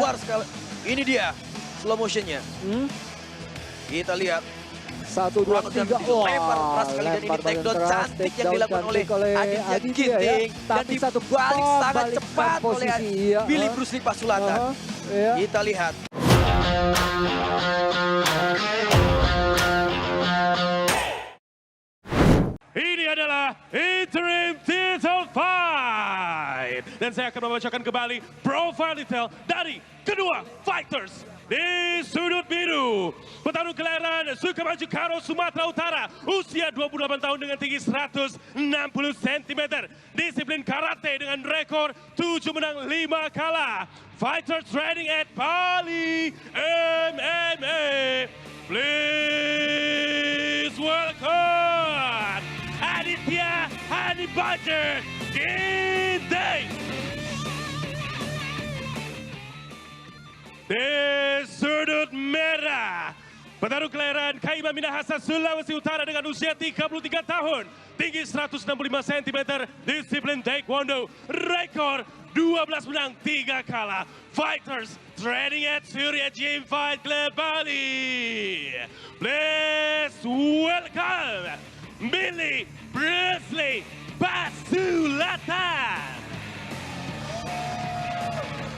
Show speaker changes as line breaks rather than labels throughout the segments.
Lebar sekali. Ini dia slow motionnya. Kita lihat.
1, 2, 3.
Lempar keras sekali dan ini take down cantik yang dilakukan oleh Aditya Ginting. Dan dibalik sangat cepat oleh Billy Bruce Lee Pasulatan. Kita lihat.
Ini adalah interim title fight. Dan saya akan membacakan kembali profile detail dari kedua fighters. Di sudut biru, petarung kelahiran Sukamaju Karo, Sumatera Utara. Usia 28 tahun dengan tinggi 160 cm. Disiplin karate dengan rekor 7 menang 5 kalah. Fighter training at Bali MMA. Please welcome Aditya Hanibaja Ginting. Di sudut merah, petarung kelahiran Kaima Minahasa, Sulawesi Utara dengan usia 33 tahun, tinggi 165 cm, disiplin Taekwondo, rekor 12 menang 3 kalah. Fighters training at Surya Gym Fight Club Bali. Please welcome Billy Bruce Lee Pasulatan.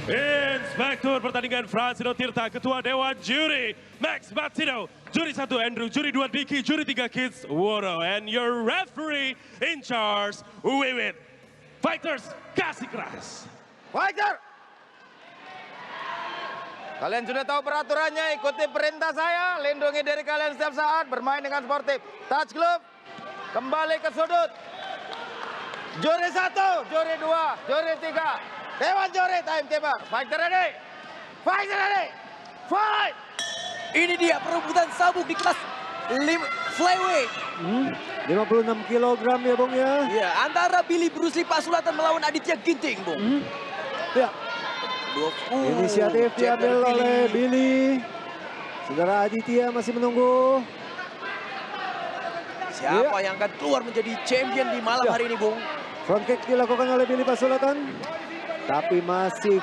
Inspektur pertandingan Fransino Tirta, Ketua Dewan Juri Max Matsino, Juri 1 Andrew, Juri 2 Diki, Juri 3 Kids Woro, and your referee in charge, Wiwit. Fighters, kasih keras.
Fighter! Kalian sudah tahu peraturannya, ikuti perintah saya, lindungi diri kalian setiap saat, bermain dengan sportif. Touch glove, kembali ke sudut. Juri 1, juri 2, juri 3. Dewan juri, timekeeper. Fighter ready. Fighter ready. Fight!
Ini dia perebutan sabuk di kelas flyweight.
56 kilogram ya Bung ya.
Ya, antara Billy Bruce Lee Pasulatan melawan Aditya Ginting, Bung.
Ya. Inisiatif diambil oleh Billy. Saudara Aditya masih menunggu.
Siapa yang akan keluar menjadi champion di malam hari ini, Bung?
Front kick dilakukan oleh Billy Pasulatan. Tapi masih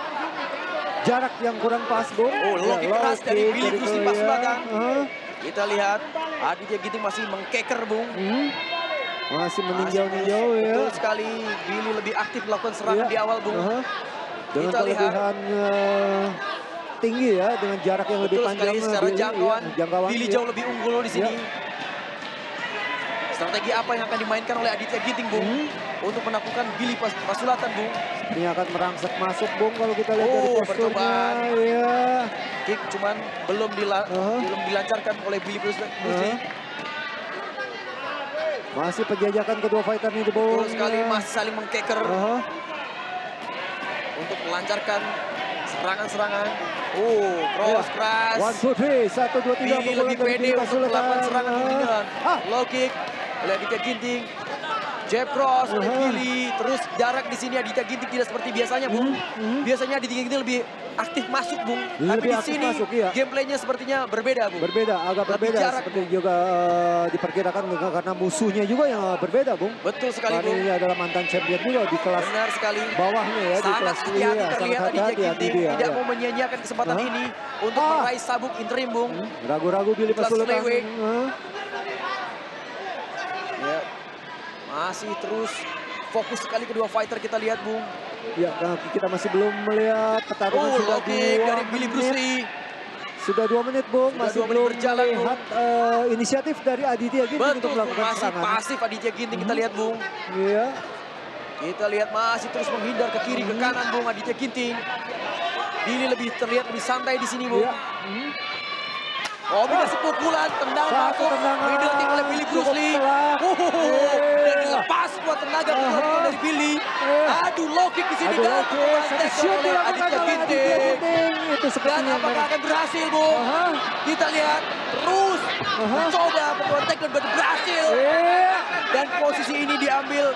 jarak yang kurang pas, Bung.
Oh, low kick keras dari Billy Bruce Lee Pasulatan. Kita lihat Aditya Ginting masih mengkeker, Bung.
Masih meninjau-ninjau ya.
Betul sekali, Billy lebih aktif melakukan serangan di awal, Bung.
Dengan
kita
kelebihan tinggi ya, dengan jarak yang lebih panjang.
Betul sekali, secara jangkauan, Billy jauh lebih unggul di sini. Strategi apa yang akan dimainkan oleh Aditya Ginting, Bung? Untuk menaklukkan Billy Pasulatan, Bung.
Ini akan merangsek masuk, Bung, kalau kita lihat dari posturnya. Ya.
Kick cuman belum dilancarkan oleh Billy Bruce Lee.
Masih penjajakan kedua fighter ini, Bung.
Betul sekali, masih saling mengkeker. Untuk melancarkan serangan-serangan. Cross keras.
1, 2, 3. 1, 2, 3.
Billy lebih pede untuk melakukan serangan dengan low kick oleh Aditya Ginting. Jab cross oleh Billy. Terus jarak di sini Aditya Ginting tidak seperti biasanya, Bung. Biasanya Aditya Ginting lebih aktif masuk, Bung. Tapi di sini gameplaynya sepertinya berbeda, Bung.
Agak berbeda.
Jarak,
seperti juga diperkirakan karena musuhnya juga yang berbeda, Bung.
Betul sekali, Bung.
Ini adalah mantan champion juga di kelas
benar sekali.
Bawahnya ya.
Sangat hati-hati terlihat Aditya Ginting tidak mau menyia-nyiakan kesempatan ini untuk meraih sabuk interim, Bung.
Ragu-ragu Billy Pasulatan.
Ya. Masih terus fokus sekali kedua fighter kita lihat, Bung.
Ya, kita masih belum melihat pertarungan sudah
low kick dari Billy Bruce Lee.
Sudah 2 menit, Bung. Masih belum
berjalan,
melihat inisiatif dari Aditya Ginting untuk melakukan serangan.
Masih pasif Aditya Ginting kita lihat, Bung.
Iya.
Kita lihat masih terus menghindar ke kiri ke kanan, Bung, Aditya Ginting. Billy terlihat lebih santai di sini, Bung.
Iya.
Kombinasi pukulan, tendangan masuk, didetik oleh Billy Bruce Lee. Dan dilepas kuat tenaga dari Billy. Aduh, low kick di sini dan tackle oleh Aditya Ginting. Dan apakah akan berhasil, Bung? Kita lihat terus mencoba membuat tackle berhasil. Dan posisi ini diambil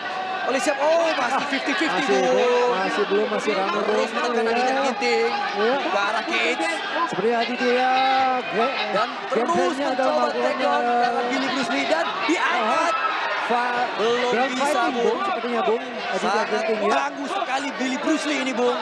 oleh siapa? Masih 50-50, Bung.
Masih ramai.
Terus menekan Aditya Ginting ke arah cage.
Seperti Aditya.
Dan terus mencoba takedown karena Billy Bruce Lee dan diangkat. Belum bisa, Bung.
Sepertinya, Bung. Aditya
Sangat
Ginting ya.
bagus sekali sekali Billy Bruce Lee ini, Bung.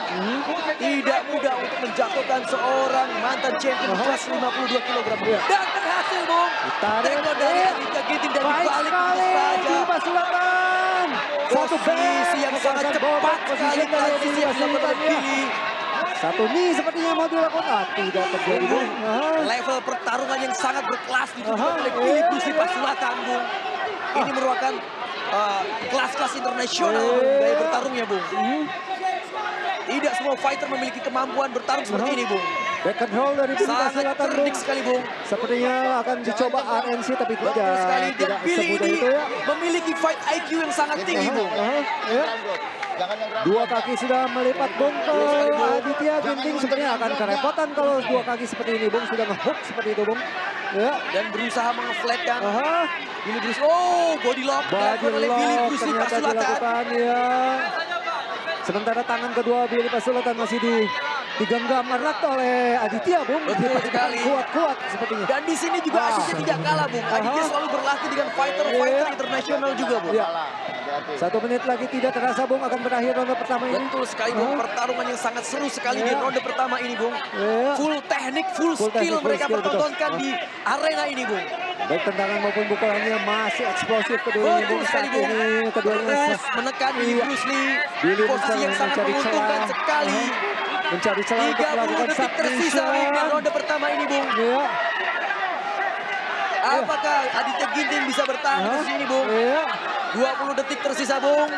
Tidak mudah untuk menjatuhkan seorang mantan champion kelas 52 kg. Dan berhasil, Bung.
Ditarik.
Takedown dari Aditya Ginting dan
Baik
dibalik
sekali.
begitu saja.
Billy Pasulatan. Satu
Posisi yang sangat cepat sekali transisi yang dilakukan oleh Billy.
Satu knee sepertinya mau dilakukan. Tidak terjadi, Bung.
Level pertarungan yang sangat berkelas ditunjukkan oleh Billy Bruce Lee Pasulatan, Bung. Ini merupakan kelas-kelas internasional, Bung, gaya bertarungnya, Bung. Tidak semua fighter memiliki kemampuan bertarung seperti ini, Bung.
Back control dari Billy
Sangat
Pasulatan, Bung.
cerdik sekali, Bung.
Sepertinya akan dicoba RNC tapi
Betul sekali. Dan
tidak
Billy
semudah
ini
itu ya.
memiliki fight IQ yang sangat tinggi, Bung.
Ya.
Jangan yang
Dua kaki sudah melipat, Bung, ke Aditya Ginting. Sepertinya akan kerepotan kalau dua kaki seperti ini, Bung. Sudah nge-hook seperti itu, Bung. Ya.
Dan berusaha mengeflatkan
Aha.
Billy Bruce. Oh, body lock dilakukan oleh Billy
Lock
Bruce Lee
ternyata
Pasulatan.
dilakukan, ya. Sementara tangan kedua Billy Pasulatan masih digenggam erat oleh Aditya, Bung.
Betul sekali.
Kuat-kuat sepertinya.
Dan di sini juga
Wah.
Aditya tidak kalah, Bung. Aditya selalu berlatih dengan fighter-fighter internasional juga, Bung.
Ya. 1 menit lagi tidak terasa, Bung, akan berakhir ronde pertama ini.
Betul sekali, Bung. Pertarungan yang sangat seru sekali di ronde pertama ini, Bung.
Ya.
Full teknik, full
Full
skill
teknik, full
mereka
skill, betul.
pertontonkan di arena ini, Bung.
Baik tendangan maupun pukulannya masih eksplosif keduanya,
Betul
Bung.
sekali,
Saat
Bung.
ini keduanya
Terus menekan Billy
Iya.
Bruce Lee.
Billy
Posisi yang sangat
mencari
menguntungkan
celah.
sekali.
mencari celah untuk
30
melakukan
detik tersisa, Bung, di
submission.
ronde pertama ini, Bung.
Ya.
Apakah Aditya Ginting bisa bertahan di sini, Bung?
Ya.
20 detik tersisa, Bung.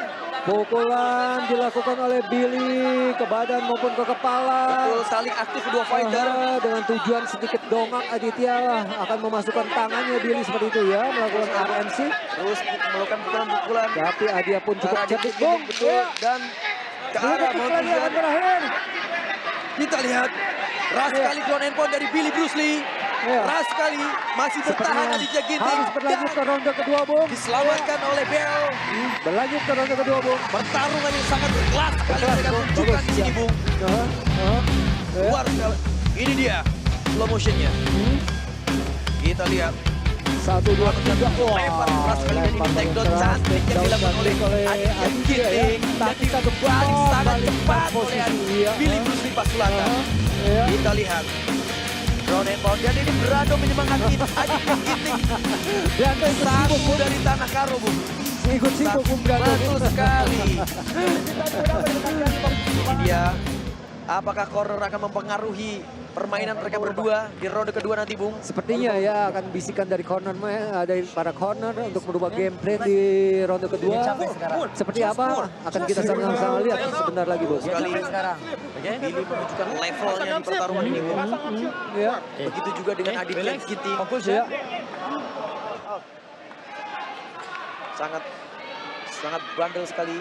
Pukulan dilakukan oleh Billy ke badan maupun ke kepala.
Betul, saling aktif kedua fighter.
Dengan tujuan sedikit dongak Aditya akan memasukkan tangannya Billy seperti itu ya, melakukan RNC.
Terus melakukan pukulan-pukulan.
Tapi Aditya pun cukup
Aditya
cerdik,
Ginting,
Bung.
betul.
Ya.
Dan ke
Dua
arah
detik
Mount
lagi akan
Fujian.
berakhir.
Kita lihat keras sekali ground and pound dari Billy Bruce Lee.
Ya.
Keras sekali, masih bertahan
Sepertinya
Aditya Ginting.
harus berlanjut ke
Dan
ronde kedua, Bung.
diselamatkan oleh Bell.
Berlanjut ke ronde kedua, Bung.
Pertarungan yang sangat berkelas sekali
Kelas,
mereka
Bung.
tunjukkan
Bagus,
di sini,
ya.
Bung.
Ya.
Luar sekali. Ini dia slow motionnya. Kita lihat.
1, 2, 3.
Lempar keras sekali dan ini takedown cantik yang dilakukan oleh Aditya Ginting. Dan
Tapi satu
balik sangat
kembali
cepat oleh
posisi, ya.
Billy Bruce Lee Pasulatan.
Ya.
Kita lihat. Ground and pound dan ini berado menyemangati Aditya Ginting.
Dan itu
Satu dari tanah karo, Bung.
ikut sibuk, Bung Brando.
Betul sekali. Ini dia. Apakah corner akan mempengaruhi permainan mereka berdua di ronde kedua nanti, Bung?
Sepertinya ya akan bisikan dari corner, dari para corner untuk merubah gameplay di ronde kedua. Seperti apa akan kita sama-sama lihat sebentar lagi, Bung.
Sekali Billy menunjukkan levelnya di pertarungan ini, Bung.
Ya.
Begitu juga dengan Aditya Ginting.
Ya.
Sangat bandel sekali.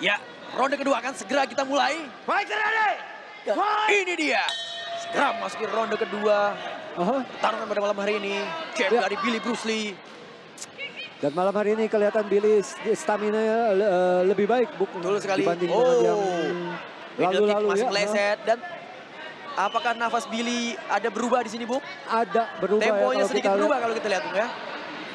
Ya, ronde kedua akan segera kita mulai.
Fighter ready.
Dan ini dia. Segera masuki ronde kedua. Pertarungan pada malam hari ini. Champ
Ya.
dari Billy Bruce Lee.
Dan malam hari ini kelihatan Billy stamina lebih baik, Bung,
Betul sekali.
dibanding dengan yang lalu-lalu
masih
ya.
meleset. Dan apakah nafas Billy ada berubah di sini, Bung?
Ada berubah ya
Temponya
kalau
sedikit
kita
berubah
lihat.
kalau kita lihat, Bung, ya.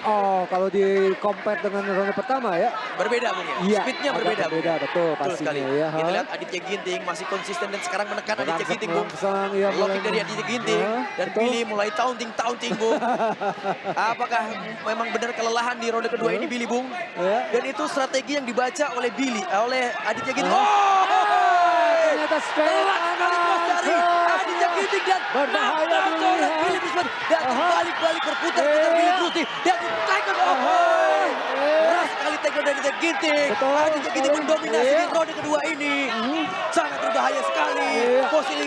Oh, kalau di compare dengan ronde pertama ya.
Berbeda, Bung, ya.
Iya,
Speednya
agak
berbeda, Bung.
berbeda, betul,
Betul
pastinya
sekali.
ya.
Kita lihat Aditya Ginting masih konsisten dan sekarang menekan Aditya Ginting, Bung.
Melangsang, ya,
Locking
mulai-
dari Aditya Ginting dan
betul.
Billy mulai taunting, Bung. Apakah memang benar kelelahan di ronde kedua ini Billy, Bung?
Ya.
Dan itu strategi yang dibaca oleh oleh Aditya Ginting.
Ternyata straight
Telat sekali cross dari Aditya Ginting dan
Berbahaya
nabrak
Billy,
oleh
ya.
Billy Bruce Lee. Dan balik berputar
Iya.
Billy Bruce Lee. Dan takedown. Keras sekali takedown dari Aditya Ginting.
Betul.
Aditya Ginting mendominasi
Iya.
di ronde kedua ini. Sangat berbahaya sekali.
Iya.
Posisi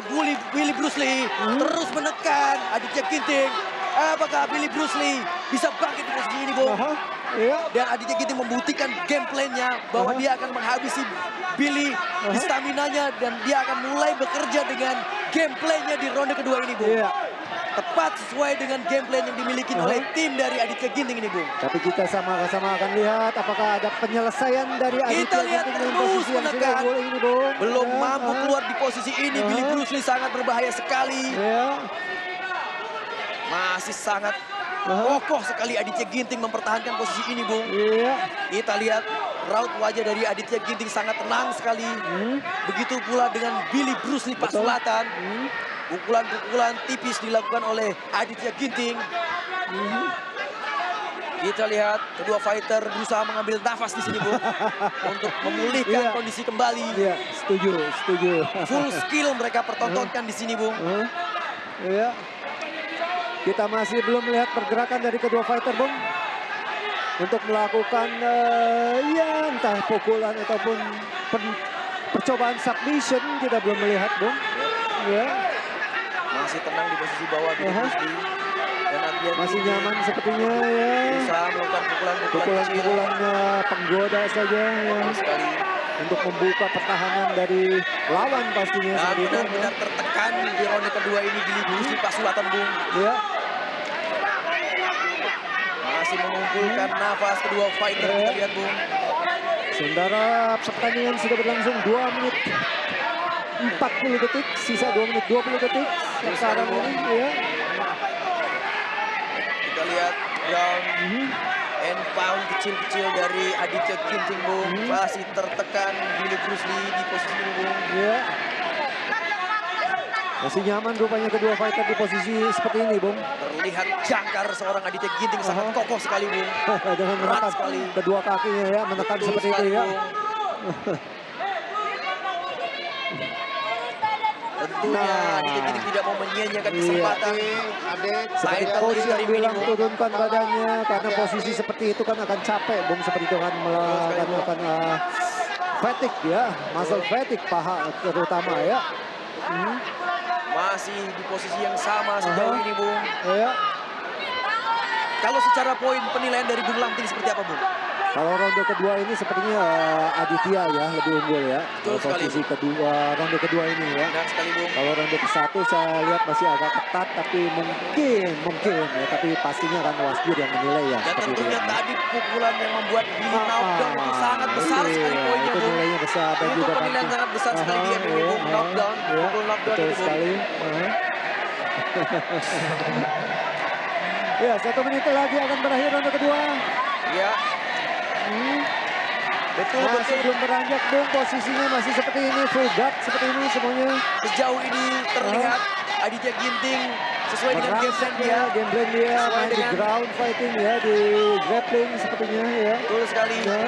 Billy Bruce Lee terus menekan Aditya Ginting. Apakah Billy Bruce Lee bisa bangkit di posisi ini, Bung?
Iya.
Dan Aditya Ginting membuktikan gameplaynya bahwa dia akan menghabisi Billy di stamina-nya dan dia akan mulai bekerja dengan gameplaynya di ronde kedua ini, Bung.
Iya.
Tepat sesuai dengan gameplay yang dimiliki oleh tim dari Aditya Ginting ini, Bung.
Tapi kita sama-sama akan lihat apakah ada penyelesaian dari Aditya
lihat
Ginting dengan
terus
posisi yang sudah
menekan.
boleh ini, Bung.
Belum
Ya,
mampu keluar di posisi ini. Billy Bruce Lee sangat berbahaya sekali.
Ya.
Masih sangat Kokoh sekali Aditya Ginting mempertahankan posisi ini, Bung.
Iya.
Kita lihat raut wajah dari Aditya Ginting sangat tenang sekali. Begitu pula dengan Billy Bruce Lee Pasulatan. Pukulan-pukulan tipis dilakukan oleh Aditya Ginting. Kita lihat kedua fighter berusaha mengambil nafas di sini, Bung, untuk memulihkan kondisi kembali.
Iya, setuju.
Full skill mereka pertontonkan di sini, Bung.
Iya. Kita masih belum melihat pergerakan dari kedua fighter, Bung. Untuk melakukan entah pukulan ataupun percobaan submission kita belum melihat, Bung. Ya.
Masih tenang di posisi bawah Billy Bruce Lee. Dan Aditya
Masih nyaman sepertinya ya.
berusaha melakukan pukulan-pukulan kecil.
Pukulan-pukulannya penggoda saja ya.
Sekali.
Untuk membuka pertahanan dari lawan pastinya.
Dan
seperti itu,
benar-benar tertekan di ronde kedua ini Billy Bruce Lee Pasulatan, Bung.
ya.
Masih mengumpulkan nafas kedua fighter, kita lihat, Bung.
Sementara pertandingan sudah berlangsung 2 menit 40 detik, sisa 2 menit 20 detik sekarang ini ya.
Kita lihat ground and pound kecil-kecil dari Aditya Ginting, Bung. Masih tertekan Billy Bruce Lee di posisi ini, Bung.
Ya. Masih nyaman rupanya kedua fighter di posisi seperti ini, Bung.
Terlihat jangkar seorang Aditya Ginting sangat kokoh sekali, Bung.
Dengan menekan
sekali.
kedua kakinya ya, menekan
Betul
seperti
sekali,
itu ya.
Bung. Tentunya Aditya Ginting tidak mau menyia-nyiakan kesempatan.
Seperti
Title
coach yang
interim ini,
bilang
Bung.
turunkan badannya karena posisi seperti itu kan akan capek, Bung. Seperti itu kan akan fatigue ya, muscle fatigue paha terutama ya.
Masih di posisi yang sama sejauh ini, Bung.
Ya.
Kalau secara poin penilaian dari Bung Lamting seperti apa, Bung?
Kalau ronde kedua ini sepertinya Aditya ya lebih unggul ya.
Betul sekali.
Posisi kedua ronde kedua ini ya.
Benar sekali, Bung.
Kalau ronde ke-1 saya lihat masih agak ketat tapi mungkin ya, tapi pastinya kan wasit yang menilai ya.
Dan
seperti itu
tentunya
ya.
tadi pukulan yang membuat Billy knockdown itu sangat besar sekali poinnya,
Itu
Bung.
nilainya besar dan
Itu
juga
penilaian sangat besar sekali di MMA, Bung. Knockdown, pukul knockdown
betul
itu, Bung.
sekali. Ya, 1 menit lagi akan berakhir ronde kedua.
Ya. Betul,
Masih
betul.
belum beranjak, Bung. Posisinya masih seperti ini, full guard seperti ini semuanya.
Sejauh ini terlihat Aditya Ginting sesuai dengan game plan dia.
Game plan dia,
Sesuai
main di
dengan-
ground fighting ya, di grappling sepertinya ya.
Betul sekali.
Ya,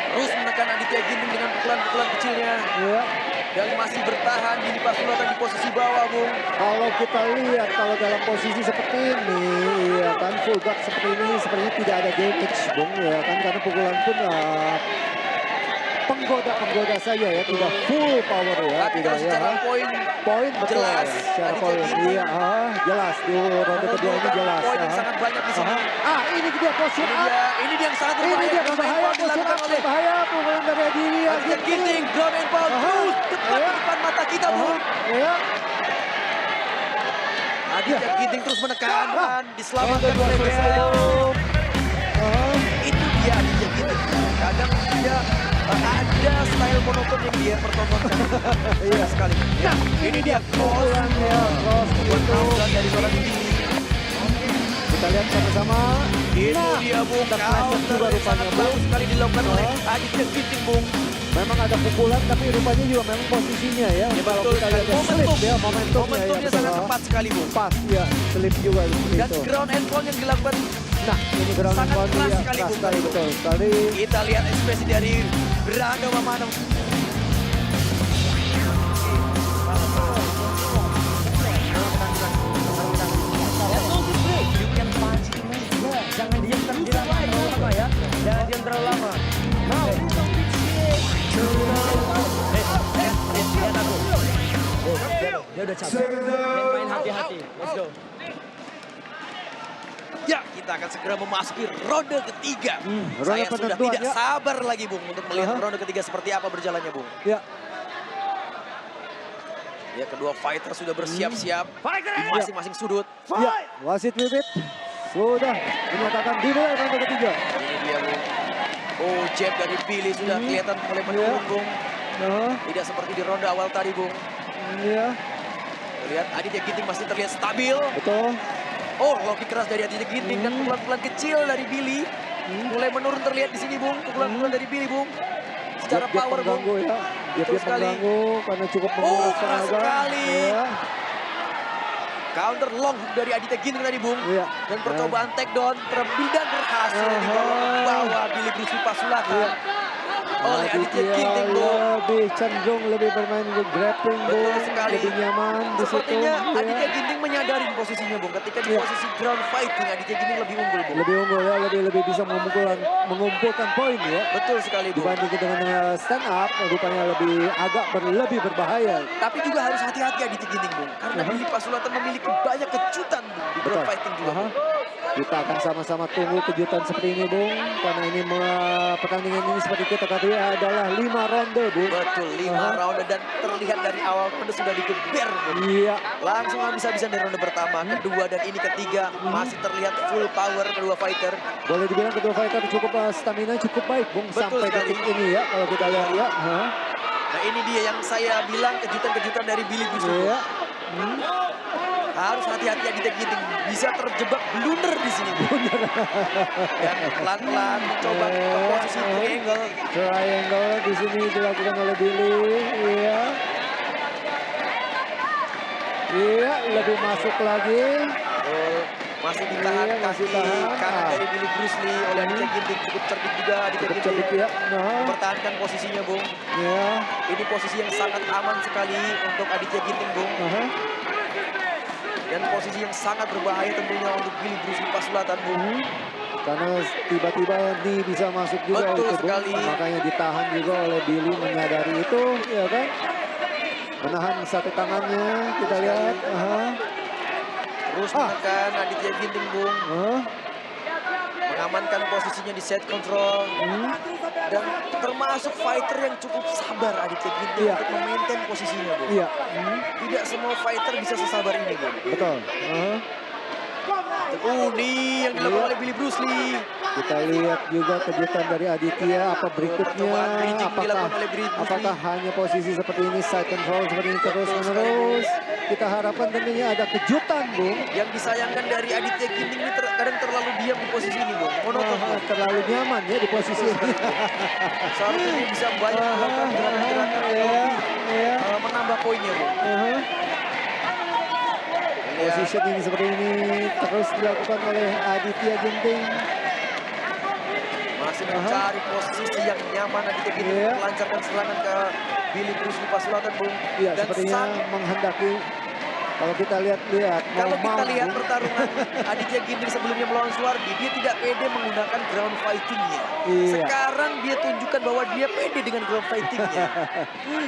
Terus menekan Aditya Ginting dengan pukulan-pukulan kecilnya.
ya.
Dan masih bertahan Billy Pasulatan di posisi bawah, Bung.
Kalau kita lihat, kalau dalam posisi seperti ini, ya kan, full guard seperti ini, sepertinya tidak ada damage, Bung, ya kan, karena pukulan pun penggoda saja ya, tidak full power ya,
Tapi
tidak
kalau secara
ya.
poin
Poin betul,
jelas,
secara
Aditya
poin,
Ginting
iya, jelas di ronde kedua ini jelas.
poin yang sangat banyak di sini.
Ini dia posisi
Ini dia yang sangat
Ini
berbahaya.
dia
Ground and
berbahaya,
pound
posisi
dilakukan oleh
berbahaya, pukulan dari Aditya
Aditya Ginting. Ground and pound terus tepat di depan mata kita, Bung.
Ya.
Aditya Ginting terus menekan dan diselamatkan oleh bel. Itu dia Aditya Ginting. Kadang dia ada style monoton yang dia pertontonkan. Iya sekali. Ya, ini dia cross.
Ya, cross
Buat
itu.
knockdown dari seorang Billy.
Kita lihat sama-sama.
Itu dia, Bung.
Terpleset juga
Counter yang
rupanya,
sangat
Bung.
bagus sekali dilakukan oleh Aditya Ginting, Bung.
Memang ada pukulan tapi rupanya juga memang posisinya ya.
Ya,
Kalau
betul
kita
sekali.
lihat slip ya, momentumnya
Momentumnya
ya,
sangat
betul.
tepat sekali, Bung.
Pas ya, slip juga seperti
Dan
itu.
ground and pound yang dilakukan,
Nah, ini ground
sangat
pound
keras
ya,
sekali,
keras
Bung.
sekali, betul sekali.
kita lihat ekspresi dari Brando Mamano.
Jangan diam terlalu lama ya. Jangan diam terlalu lama. Lihat aku. Dia udah capek. Main hati-hati. Let's go.
Ya, kita akan segera memasuki ronde ketiga.
ronde
Saya sudah
penentuan,
tidak
ya.
sabar lagi, Bung, untuk melihat ronde ketiga seperti apa berjalannya, Bung.
Ya,
Ya, kedua fighter sudah bersiap-siap di masing-masing sudut.
ya, wasit Bibit sudah menyatakan dimulai ronde ketiga.
Ini dia, Bung. Oh, jab dari Billy sudah kelihatan mulai menurun, Bung.
Nah,
Tidak seperti di ronde awal tadi, Bung.
ya,
Lihat Aditya Ginting masih terlihat stabil.
betul.
Oh, low kick keras dari Aditya Ginting dan pukulan-pukulan kecil dari Billy. Mulai menurun terlihat di sini, Bung. Pukulan-pukulan dari Billy, Bung. Secara
Jab-jab
power, Bung.
mengganggu ya.
Betul
Jab-jab
sekali.
mengganggu karena cukup
Oh,
menguras
keras
tenaga.
sekali.
Ya.
Counter long hook dari Aditya Ginting tadi, Bung.
Iya.
Dan percobaan takedown terlebih dan berhasil dibawa ke bawah Billy Bruce Lee Pasulatan oleh Aditya Ginting, Bung.
Lebih cenderung lebih bermain di grappling,
Betul
Bung.
sekali.
Lebih nyaman di situ.
Sepertinya
ya.
Aditya Ginting menyadari posisinya, Bung. Ketika di
Iya.
posisi ground fighting, Aditya Ginting lebih unggul, Bung.
Lebih unggul ya, lebih bisa mengumpulkan poin ya.
Betul sekali, Bung.
Dibandingkan dengan stand up, rupanya lebih berbahaya.
Tapi juga harus hati-hati Aditya Ginting, Bung. Karena Billy Pasulatan memiliki banyak kejutan, Bung, di ground fighting juga,
Aha.
Bung.
Kita akan sama-sama tunggu kejutan seperti ini, Bung. Karena ini pertandingan ini seperti kita katakan adalah 5 ronde, Bung.
Betul, 5 ronde dan terlihat dari awal ronde sudah digeber, Bung.
Iya.
Langsung habis-habisan dari ronde pertama, kedua, dan ini ketiga. Masih terlihat full power kedua fighter.
Boleh dibilang kedua fighter cukup stamina cukup baik, Bung.
Betul
Sampai
sekali.
detik ini ya, kalau kita lihat ya. Hah?
Nah, ini dia yang saya bilang kejutan-kejutan dari Billy Bruce Lee.
Iya.
Harus hati-hati Aditya Ginting, bisa terjebak blunder di sini, Bung. Dan pelan-pelan mencoba ke posisi triangle.
Triangle di sini dilakukan oleh Billy. Iya. Iya, lebih masuk lagi.
Betul. Masih ditahan
Iya, masih
kaki
tahan.
kanan dari Billy Bruce Lee oleh Aditya Ginting. Cukup cerdik juga Aditya
Cukup
Ginting.
cerdik ya. Nah,
Mempertahankan posisinya, Bung.
ya.
Ini posisi yang sangat aman sekali untuk Aditya Ginting, Bung.
Aha.
Dan posisi yang sangat berbahaya tentunya untuk Billy Bruce Lee Pasulatan, Bung.
Karena tiba-tiba ini bisa masuk juga
Betul
itu, Bung.
sekali.
Makanya ditahan juga oleh Billy, menyadari itu, ya kan? Menahan satu tangannya, kita lihat. Aha.
Terus menekan Aditya Ginting, Bung.
Aha.
Mengamankan posisinya di set control. Dan termasuk fighter yang cukup sabar Aditya Ginting
Iya.
untuk memaintain posisinya, Bung.
Iya.
Tidak semua fighter bisa sesabar ini, Bung.
Betul. Aha.
Ini yang dilakukan oleh Billy Bruce Lee.
Kita lihat juga kejutan dari Aditya apa berikutnya.
Percobaan bridging dilakukan oleh Billy Bruce
Apakah
Lee.
hanya posisi seperti ini, side control seperti ini terus-menerus. Kita harapkan tentunya ada kejutan, Bung.
Yang disayangkan dari Aditya Ginting ini kadang terlalu diam di posisi ini, Bung. Monoton, Bung.
Terlalu nyaman ya di posisi ini.
Seharusnya dia bisa banyak melakukan gerakan-gerakan yang
Iya.
lebih menambah poinnya, Bung.
Aha.
Lihat.
Positioning seperti ini terus dilakukan oleh Aditya Ginting.
Masih mencari posisi yang nyaman Aditya Ginting
Iya.
melancarkan serangan ke Billy Bruce Lee Pasulatan, Bung.
Iya,
Dan
sepertinya menghendaki. Kalau kita lihat
kalau kita lihat
Bung.
pertarungan Aditya Ginting sebelumnya melawan Suwardi, dia tidak pede menggunakan ground fighting-nya.
Iya.
Sekarang dia tunjukkan bahwa dia pede dengan ground fighting-nya.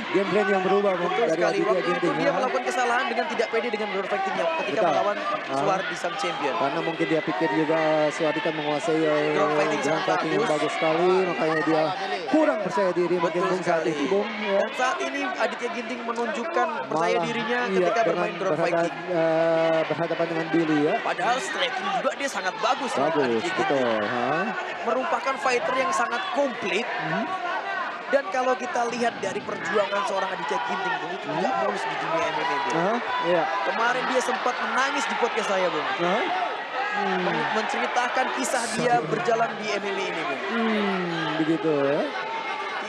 Game plan yang berubah, Bung,
Betul
dari
sekali.
Aditya
Waktu itu
Ginting.
dia
ya.
melakukan kesalahan dengan tidak pede dengan ground fighting-nya ketika
Betul.
melawan
Ah.
Suwardi sang champion.
Karena mungkin dia pikir juga Suwardi kan menguasai
Ground fighting
ground
sangat
fighting yang
bagus.
bagus sekali. Makanya dia kurang percaya diri mungkin,
Betul
Bung, saat
sekali.
itu, Bung. Ya.
Dan saat ini Aditya Ginting menunjukkan percaya
Malah,
dirinya
iya,
ketika
dengan
bermain ground fighting.
berhadapan dengan Billy ya.
Padahal striking juga dia sangat bagus.
Bagus,
Aditya Ginting.
betul. Hah?
Merupakan fighter yang sangat komplit. Dan kalau kita lihat dari perjuangan seorang Aditya Ginting, Bung, itu tidak mulus di dunia MMA, Bung.
Hah? Iya.
Kemarin dia sempat menangis di podcast saya, Bung.
Hah?
Menceritakan kisah dia berjalan di MMA ini, Bung.
Begitu ya.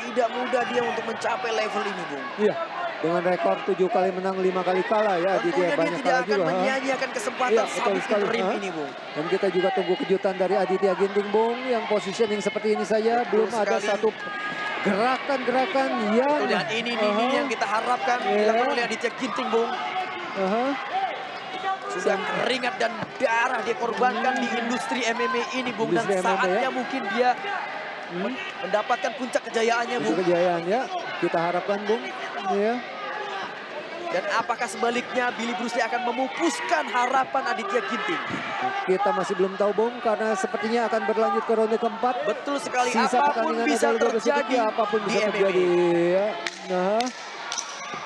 Tidak mudah dia untuk mencapai level ini, Bung.
Iya. Dengan rekor 7 kali menang 5 kali kalah ya.
Tentunya dia
banyak
tidak
kalah
akan
juga. Hah?
menyia-nyiakan kesempatan
Iya, betul
sabit
sekali.
interim
Hah?
ini, Bung.
Dan kita juga tunggu kejutan dari Aditya Ginting, Bung, yang positioning seperti ini saja.
Betul
Belum ada
sekali.
satu gerakan-gerakan yang
Betul, dan ini yang kita harapkan
Iya.
dilakukan oleh Aditya Ginting, Bung.
Aha.
Sudah keringat dan darah dia korbankan di industri MMA ini, Bung. Dan
Industri MMA,
saatnya
ya.
mungkin dia mendapatkan puncak kejayaannya,
Itu
Bung.
kejayaan ya. Kita harapkan, Bung. Iya.
Dan apakah sebaliknya Billy Bruce Lee akan memupuskan harapan Aditya Ginting?
Kita masih belum tahu, Bung, karena sepertinya akan berlanjut ke ronde keempat.
Betul sekali,
Sisa
apapun
pertandingan
bisa
ada 12 detik,
terjadi
ya, apapun
di
bisa
MMA.
terjadi. Ya. Nah.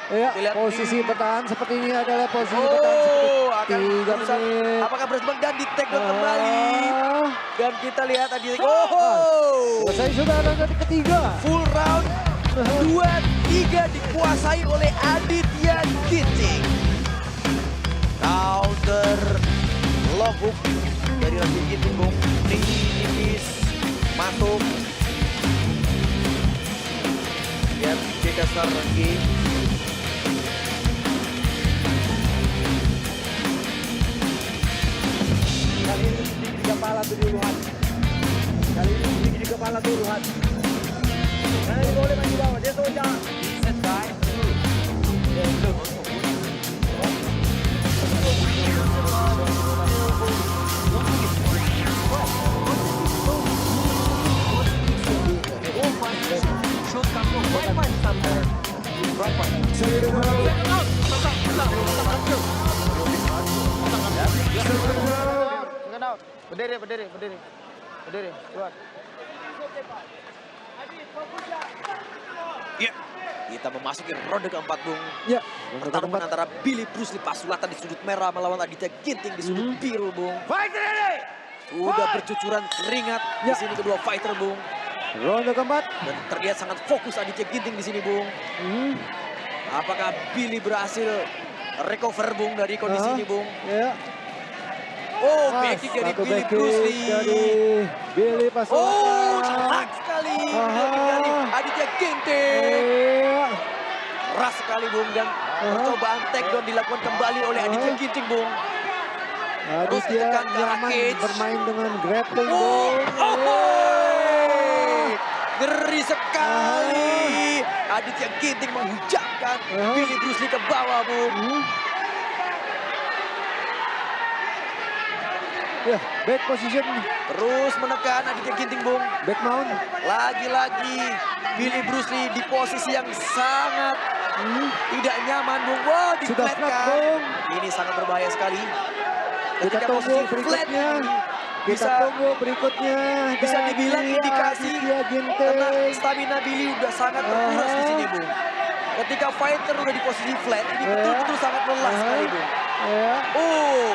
Ya,
Kita lihat
posisi
di-
bertahan seperti ini adalah posisi bertahan seperti
Oh, akan
3
berusaha,
menit.
apakah berjuang dan di take down kembali.
Ah.
Dan kita lihat Aditya, oh,
Selesai sudah ronde ketiga.
full round 2-3 dikuasai oleh Aditya Ginting. Counter bawah hook dari Aditya Ginting, Bung. Nipis, masuk. Lihat JK Star lagi.
Kali ini di kepala turuhan. Kali ini di kepala turuhan. Nah, ini boleh main di bawah. Dia soja. Set by.
Second out. Berdiri. Keluar.
Ya, kita memasuki ronde keempat, Bung.
Ya,
Pertarungan antara Billy Bruce Lee Pasulatan di sudut merah melawan Aditya Ginting di sudut biru, Bung.
Fight ready.
Sudah bercucuran keringat di sini kedua fighter, Bung.
ronde keempat.
Dan terlihat sangat fokus Aditya Ginting di sini, Bung. Apakah Billy berhasil recover, Bung, dari kondisi ini, Bung?
Ya.
Oh, back kick dari
Satu
Billy
back
Bruce
kick
Lee.
dari Billy Pasulatan.
Oh, telak sekali dari Aditya Ginting.
Iya.
Keras sekali, Bung, dan percobaan takedown dilakukan kembali oleh Aditya Ginting, Bung. Terus
Aditya
ditekan ke arah
nyaman
cage.
bermain dengan grappling,
Oh,
Bung.
ngeri sekali. Aditya Ginting menghujamkan Billy Bruce Lee ke bawah, Bung.
Ya, back position,
Terus menekan Aditya Ginting, Bung.
back mount.
Lagi-lagi Billy Bruce Lee di posisi yang sangat tidak nyaman, Bung. Wah,
Sudah flat,
di-flatkan.
Bung.
Ini sangat berbahaya sekali.
Kita
Ketika
tunggu
posisi flat
berikutnya.
ini
Kita
bisa
tunggu berikutnya.
bisa
dari
dibilang indikasi
Aditya
karena
Ginting.
stamina Billy udah sangat terkuras di sini, Bung. Ketika fighter udah di posisi flat, ini betul-betul sangat lelah sekali, Bung.
Ya.
Oh,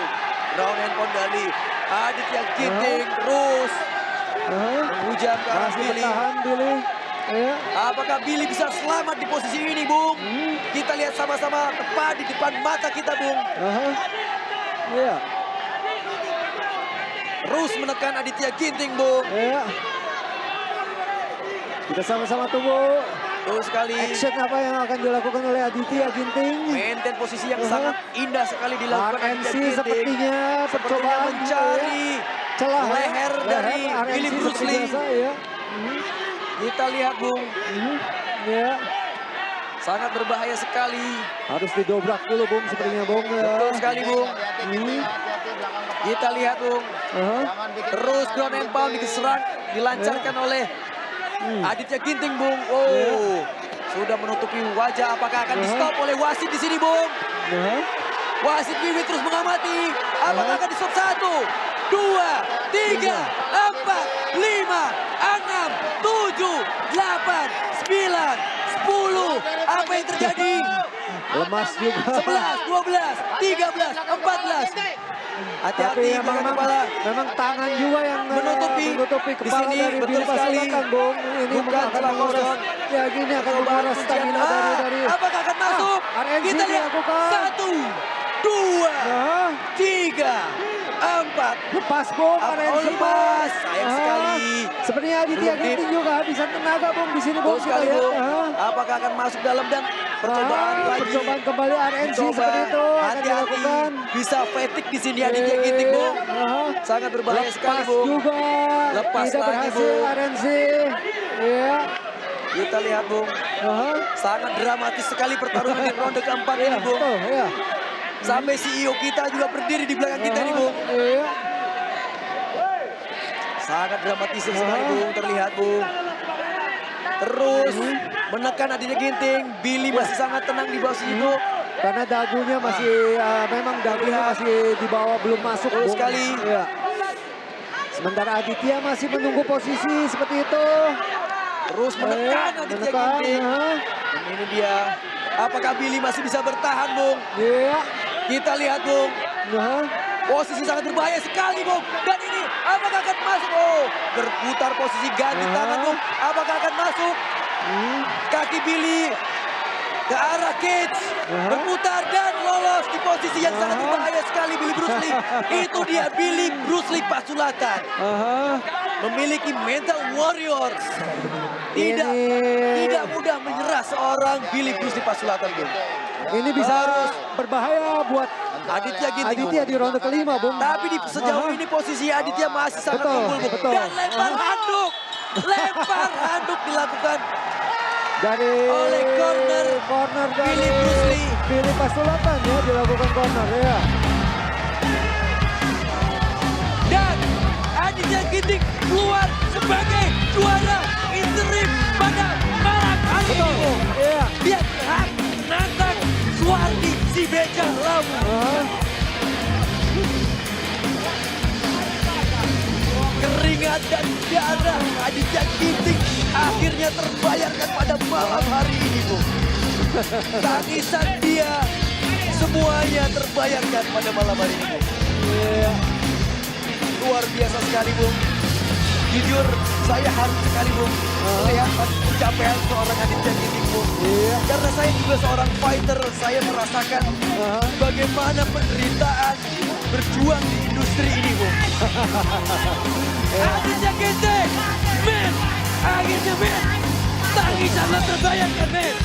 ground and pound dari Aditya Ginting terus menghujam ke arah
Masih
Billy.
bertahan Billy. Ya.
Apakah Billy bisa selamat di posisi ini, Bung? Kita lihat sama-sama tepat di depan mata kita, Bung.
Ya.
Terus menekan Aditya Ginting, Bung.
Ya. Kita sama-sama tunggu
Terus sekali
action apa yang akan dilakukan oleh Aditya Ginting.
maintain posisi yang sangat indah sekali dilakukan
RNC
Aditya Ginting.
sepertinya percobaan
mencari
celah
leher dari
RNC
Billy Bruce
seperti
Lee.
biasa, ya.
Kita lihat, Bung.
Ya.
Sangat berbahaya sekali.
Harus didobrak dulu, Bung, sepertinya, Bung. Ya.
Betul sekali, Bung.
Hati-hati belakang kepala.
Kita lihat, Bung.
Jangan bikin
Terus
kesalahan
ground and
yang
pound
berlebih.
diserang, dilancarkan oleh Aditya Ginting, Bung. Oh, sudah menutupi wajah. Apakah akan di stop oleh wasit di sini, Bung? Wasit Wiwi terus mengamati. Apakah akan di stop 1, 2, 3, 4, 5, 6, 7, 8, 9, 10. Apa yang terjadi?
Lemas juga.
11, 12, 13, 14. Hati-hati
Tapi
belakang kepala.
memang tangan juga yang
Menutupi. Di
kepala
sini,
dari
betul
Billy
sekali.
Pasulatan, Bung. Ini
Bukan
akan
celah
menguras.
kosong.
Ya, gini akan menguras stamina dari
Apakah akan masuk?
RNC
Kita lihat.
dilakukan.
1, 2, 3, 4.
Lepas, Bung.
Oh,
RNC,
lepas. Sayang sekali.
Sepertinya Aditya
Belum
Ginting juga habisan tenaga, Bung, di sini, Bung.
Betul sekali,
Kita
Bung.
lihat.
Apakah akan masuk dalam dan percobaan lagi.
Percobaan kembali RNC
Coba.
seperti itu akan
Hati-hati.
dilakukan.
Bisa fatigue di sini Aditya Ginting, Bung. Sangat berbahaya sekali,
Lepas
Bung.
juga.
Lepas
Tidak
lagi,
berhasil
Bung.
RNC. Ya.
Kita lihat, Bung. Sangat dramatis sekali pertarungan di ronde keempat ini, Bung.
Betul, ya.
Sampai CEO kita juga berdiri di belakang kita nih, Bung.
Iya.
Sangat dramatis sekali, Bung. Terlihat, Bung. Terus menekan Aditya Ginting. Billy masih sangat tenang di bawah situ.
Karena dagunya masih memang dagunya masih di bawah, belum masuk,
Betul
Bung.
sekali.
Iya. Sementara Aditya masih menunggu posisi seperti itu.
Terus menekan Aditya Ginting. Dan ini dia. Apakah Billy masih bisa bertahan, Bung?
Iya.
Kita lihat, Bung.
Nah,
Posisi sangat berbahaya sekali, Bung. Dan ini apakah akan masuk? Oh, berputar posisi ganti tangan, Bung. Apakah akan masuk? Kaki Billy ke arah cage, berputar dan lolos di posisi yang sangat berbahaya sekali Billy Bruce Lee. Itu dia Billy Bruce Lee Pasulatan. Memiliki mental warriors. Tidak mudah menyerah seorang Billy Bruce Lee Pasulatan, Bung.
Ini bisa berbahaya buat
Aditya Ginting.
Aditya di ronde kelima, Bung.
Tapi di sejauh ini posisi Aditya masih sangat
Betul,
unggul, Bung.
betul.
Dan lempar handuk. Lempar handuk dilakukan
Dari
oleh corner
dari
Billy Bruce Lee.
Billy Pasulatan ya, dilakukan corner ya.
Dan Aditya Ginting keluar sebagai juara interim pada malam hari ini, Bung.
Iya.
Dia berhak menantang Suwardi si Beca Lawu. Keringat dan darah Aditya Ginting akhirnya terbayarkan pada malam hari ini, Bung. Tangisan dia semuanya terbayarkan pada malam hari ini, Bung.
Iya.
Luar biasa sekali, Bung. Jujur, saya haru sekali, Bung, melihat pencapaian seorang Aditya Ginting, Bung.
Iya.
Karena saya juga seorang fighter, saya merasakan bagaimana penderitaan berjuang di industri ini, Bung. Aditya Ginting, men, akhirnya men, tangisanlah terbayarkan, men.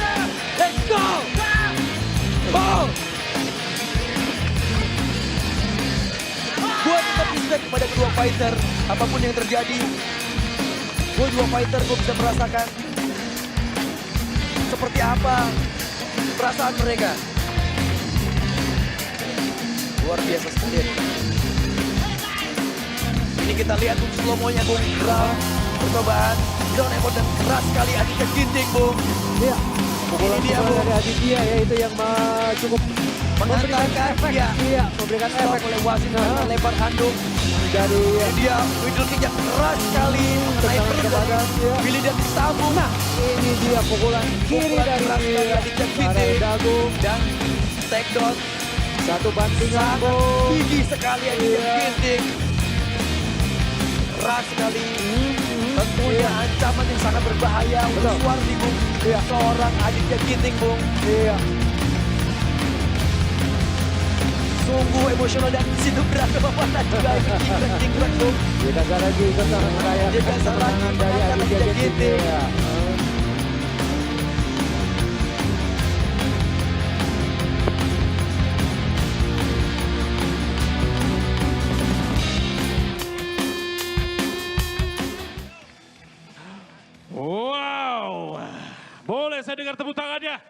Let's go! Oh! Gue tetap respect kepada kedua fighter, apapun yang terjadi. Gue dua fighter, gue bisa merasakan seperti apa perasaan mereka. Luar biasa sekali. Ini kita lihat Bung slow-mo-nya, Bung. Ground, percobaan, ground effort dan keras sekali Aditya Ginting, Bung.
Iya. Pukulan
Ini dia, Bung.
dari Aditya ya, itu yang cukup
Menghantarkan dia.
Iya, memberikan
Stop
efek
oleh wasit karena lempar handuk.
dari
Ini dia middle kick yang keras sekali mengenai
Tendangan
perut
ke
dari
badan, ya.
Billy dan disambung. Nah,
ini dia pukulan kiri
pukulan
dari
keras dari Aditya
arah
Ginting
dagu.
dan take down.
Satu bantingan,
Sangat
Bung.
tinggi sekali Aditya
Iya.
Ginting. Keras sekali. Tentunya ancaman yang sangat berbahaya untuk
Betul.
Suwardi, Bung.
Iya.
Seorang Aditya Ginting, Bung.
Iya.
Sungguh emosional dan disitu berat kemana juga jingkrak, Bung.
Kita lagi ikut merayakan
Dia biasa lagi
kemenangan dari
menangkan
Aditya
Aditya
Ginting.
Ginting.
Iya.
Wow. Boleh saya dengar tepuk tangannya?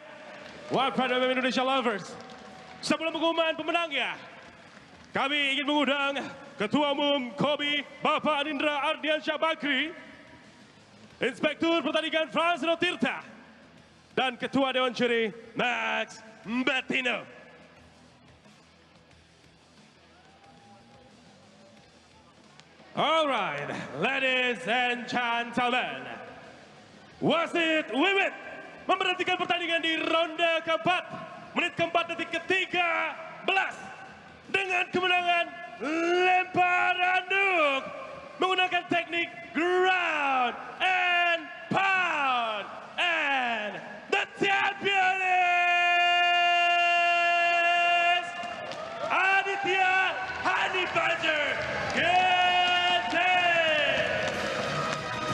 Wakil MMA Indonesia Lovers. Sebelum pengumuman pemenangnya, kami ingin mengundang Ketua Umum KOBI Bapak Anindra Ardiansyah Bakri, Inspektur Pertandingan Frans Tirta, dan Ketua Dewan Juri Max Bettino. All right, ladies and gentlemen, wasit Wiwit memberhentikan pertandingan di ronde keempat, menit keempat detik ke-13 dengan kemenangan lempar handuk menggunakan teknik ground and pound, and the champion is Aditya Hanifazer Ginting.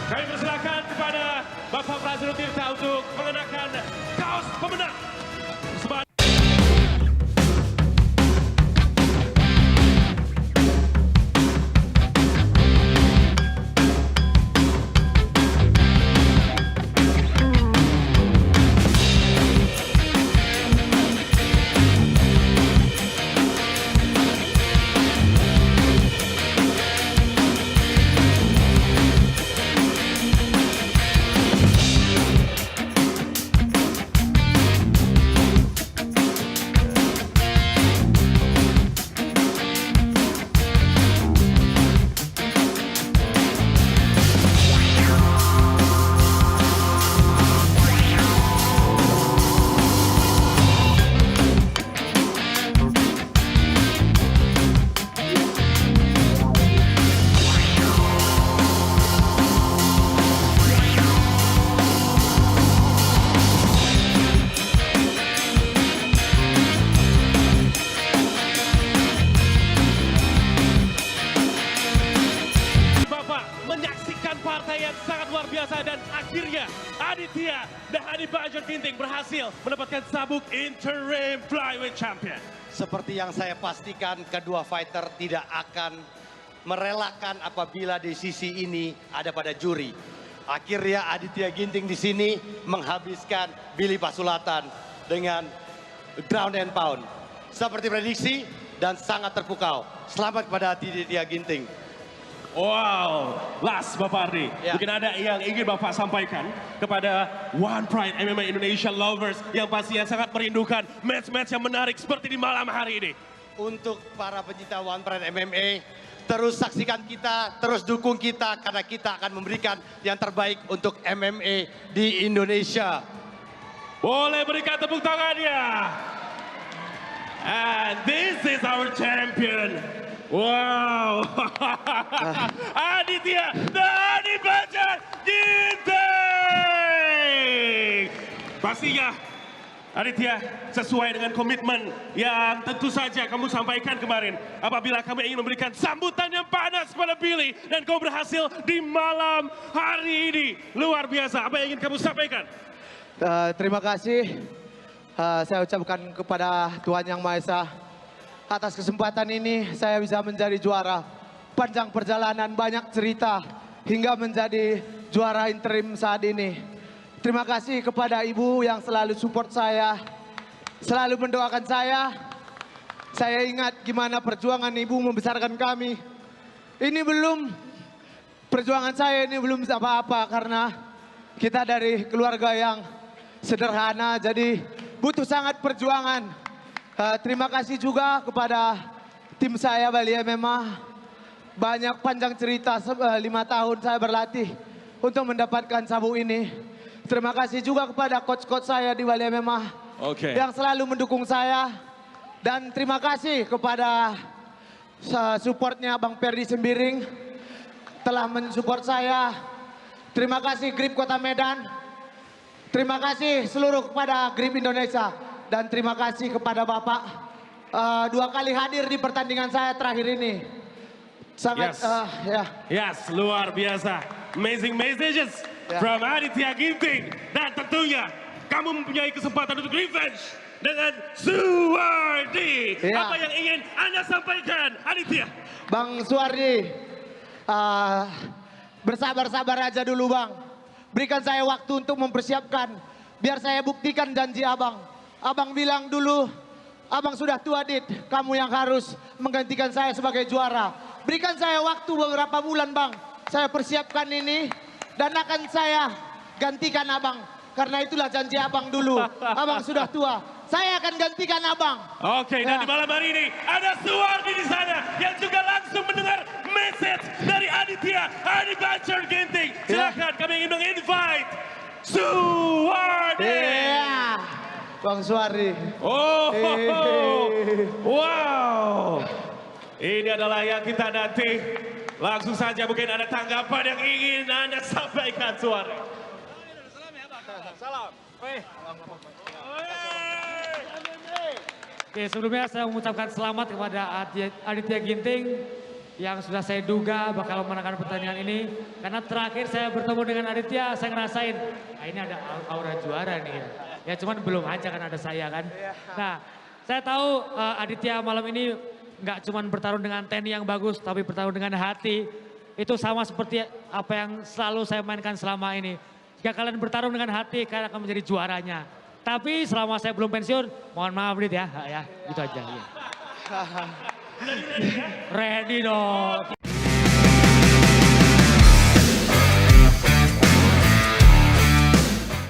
Kami persilakan kepada Bapak Frans Tirta untuk mengenakan kaos pemenang. Persembahan Banjar Ginting berhasil mendapatkan sabuk interim flyweight champion.
Seperti yang saya pastikan, kedua fighter tidak akan merelakan apabila di sisi ini ada pada juri. Akhirnya Aditya Ginting di sini menghabiskan Billy Pasulatan dengan ground and pound. Seperti prediksi dan sangat terpukau. Selamat kepada Aditya Ginting.
Wow, last Bapak Ardi,
Ya.
mungkin ada yang ingin Bapak sampaikan kepada One Pride MMA Indonesia lovers yang pastinya sangat merindukan match-match yang menarik seperti di malam hari ini.
Untuk para pecinta One Pride MMA, terus saksikan kita, terus dukung kita karena kita akan memberikan yang terbaik untuk MMA di Indonesia.
Boleh berikan tepuk tangannya. And this is our champion. Wow. Aditya Dhani Banjar Ginting. Pastinya Aditya sesuai dengan komitmen yang tentu saja kamu sampaikan kemarin. Apabila kamu ingin memberikan sambutan yang panas pada Billy dan kau berhasil di malam hari ini. Luar biasa. Apa yang ingin kamu sampaikan?
Terima kasih saya ucapkan kepada Tuhan Yang Maha Esa atas kesempatan ini saya bisa menjadi juara. Panjang perjalanan, banyak cerita hingga menjadi juara interim saat ini. Terima kasih kepada ibu yang selalu support saya, selalu mendoakan saya. Saya ingat gimana perjuangan ibu membesarkan kami. Ini belum, perjuangan saya ini belum apa-apa karena kita dari keluarga yang sederhana, jadi butuh sangat perjuangan. Terima kasih juga kepada tim saya Bali MMA. Banyak panjang cerita, 5 tahun saya berlatih untuk mendapatkan sabuk ini. Terima kasih juga kepada coach-coach saya di Bali MMA yang selalu mendukung saya. Dan terima kasih kepada supportnya Bang Perdi Sembiring telah mensupport saya. Terima kasih Grip Kota Medan. Terima kasih seluruh kepada Grip Indonesia. Dan terima kasih kepada Bapak 2 kali hadir di pertandingan saya terakhir ini. Sangat,
Yes, luar biasa. Amazing messages from Aditya Ginting. Dan tentunya kamu mempunyai kesempatan untuk revenge dengan Suwardi. Apa yang ingin Anda sampaikan, Aditya?
Bang Suwardi, bersabar-sabar aja dulu Bang. Berikan saya waktu untuk mempersiapkan. Biar saya buktikan janji Abang. Abang bilang dulu, Abang sudah tua Dit, kamu yang harus menggantikan saya sebagai juara. Berikan saya waktu beberapa bulan Bang. Saya persiapkan ini dan akan saya gantikan Abang. Karena itulah janji Abang dulu. Abang sudah tua, saya akan gantikan Abang.
Oke, dan di malam hari ini ada Suwardi di sana yang juga langsung mendengar message dari Aditya Banjar Ginting. Silakan kami ingin meng-invite Suwardi.
Bang Suwardi.
Wow. Ini adalah yang kita nanti. Langsung saja mungkin ada tanggapan yang ingin Anda sampaikan, Suwardi.
Salam.
Oke, sebelumnya saya mengucapkan selamat kepada Aditya Ginting yang sudah saya duga bakal memenangkan pertandingan ini. Karena terakhir saya bertemu dengan Aditya, saya ngerasain, ini ada aura juara nih ya. Ya cuman belum aja kan ada saya kan. Nah, saya tahu Aditya malam ini nggak cuman bertarung dengan teknik yang bagus, tapi bertarung dengan hati. Itu sama seperti apa yang selalu saya mainkan selama ini. Jika kalian bertarung dengan hati, kalian akan menjadi juaranya. Tapi selama saya belum pensiun, mohon maaf Dit ya, gitu aja. Ya. Ready dong.